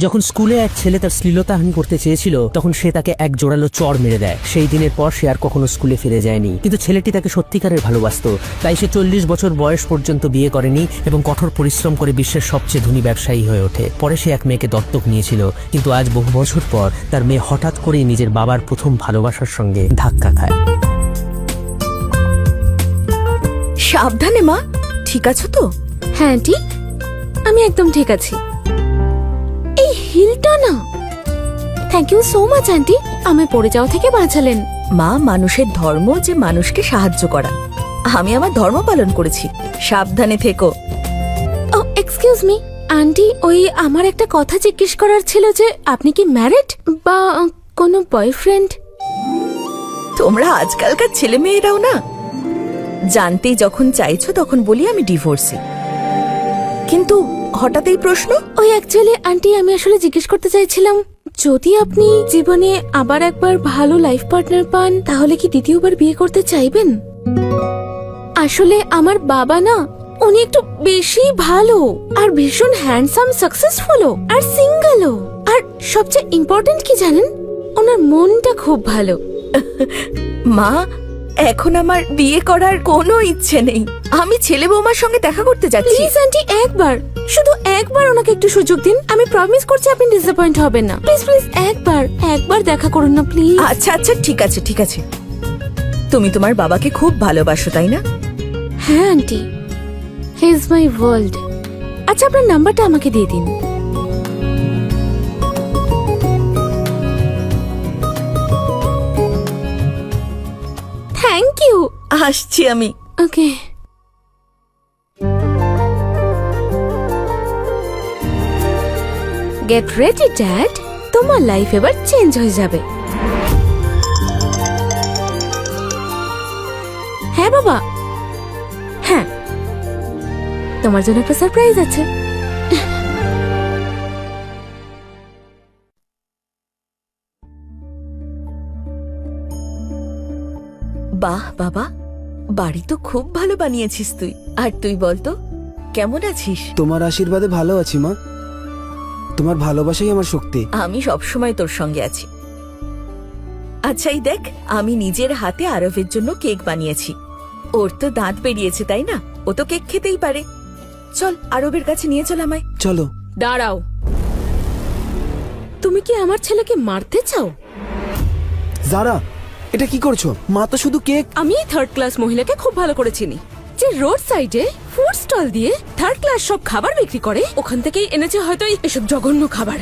যখন স্কুলে এক ছেলে তার শ্লীলতাহানি করতে চেয়েছিল তখন সে তাকে এক জোরালো চড় মেরে দেয়। সেই দিনের পর সে আর কখনো স্কুলে ফিরে যায়নি। কিন্তু ছেলেটি তাকে সত্যিকারের ভালোবাসতো, তাই সে 40 বছর বয়স পর্যন্ত বিয়ে করেনি এবং কঠোর পরিশ্রম করে বিশ্বের সবচেয়ে ধনী ব্যবসায়ী হয়ে ওঠে। পরে সে এক মেয়েকে দত্তক নিয়েছিল, কিন্তু আজ বহু বছর পর তার মেয়ে হঠাৎ করেই নিজের বাবার প্রথম ভালোবাসার সঙ্গে ধাক্কা খায়। সাবধানে মা, ঠিক আছো তো? হ্যাঁ আন্টি, আমি একদম ঠিক আছি। এই হিলটা না, thank you so much aunty, আমায় পড়ে যাওয়া থেকে বাঁচালেন। মা, মানুষের ধর্ম যে মানুষকে সাহায্য করা। আমি আমার ধর্ম পালন করেছি। সাবধানে থেকো। ও এক্সকিউজ মি আন্টি, ওই আমার একটা কথা জিজ্ঞেস করার ছিল যে আপনি কি ম্যারিড বা কোনো বয়ফ্রেন্ড? তোমরা আজকালকার ছেলে মেয়েরাও না, জানতেই যখন চাইছো তখন বলি আমি ডিভোর্সি, কিন্তু হঠাৎ এই প্রশ্ন। ওই অ্যাকচুয়ালি আন্টি, আমি আসলে জিজ্ঞেস করতে চাইছিলাম, যদি আপনি জীবনে আবার একবার ভালো লাইফ পার্টনার পান তাহলে কি দ্বিতীয়বার বিয়ে করতে চাইবেন? আসলে আমার বাবা না, উনি একটু বেশি ভালো আর ভীষণ হ্যান্ডসাম, সাকসেসফুলও আর সিঙ্গেলও, আর সবচেয়ে ইম্পর্টেন্ট কি জানেন, ওনার মনটা খুব ভালো। মা, এখন আমার বিয়ে করার কোনো ইচ্ছে নেই। আমি ছেলে বৌমার সঙ্গে দেখা করতে যাচ্ছি। প্লিজ আন্টি, একবার, শুধু একবার ওনাকে একটু সুযোগ দিন। আমি প্রমিস করছি আপনি ডিসঅ্যাপয়েন্ট হবেন না। প্লিজ প্লিজ একবার দেখা করুন না প্লিজ। আচ্ছা আচ্ছা, ঠিক আছে ঠিক আছে। তুমি তোমার বাবাকে খুব ভালোবাসো, তাই না? হ্যাঁ aunty, he is my world. আচ্ছা, আপনার নাম্বারটা আমাকে দিয়ে দিন। Thank you. আসছি আমি। ওকে। গেট রেডি ড্যাড, তোমার লাইফ এবার চেঞ্জ হয়ে যাবে। হ্যাঁ বাবা, হ্যাঁ, তোমার জন্য একটা সারপ্রাইজ আছে। বাহ বাবা, বাড়ি তো খুব ভালো বানিয়েছিস তুই। আর তুই বলতো, কেমন আছিস? তোমার আশীর্বাদে ভালো আছি মা। তোমার ভালোবাসাই আমার শক্তি। আমি সবসময় তোর সঙ্গে আছি। আচ্ছা, এই দেখ, আমি নিজের হাতে আরবের জন্য কেক বানিয়েছি। ওর তো দাঁত বেরিয়েছে, তাই না? ও তো কেক খেতেই পারে। চল, আরবের কাছে নিয়ে চল আমায়। চলো। দাঁড়াও, তুমি কি আমার ছেলেকে মারতে চাও? যারা, এটা কি করছো? মা তো শুধু কেক। আমি থার্ড ক্লাস মহিলাকে খুব ভালো করে চিনি, যে রোড সাইডে ফুড স্টল দিয়ে থার্ড ক্লাস সব খাবার বিক্রি করে। ওখান থেকেই এনেছে হয়তো এসব জঘন্য খাবার।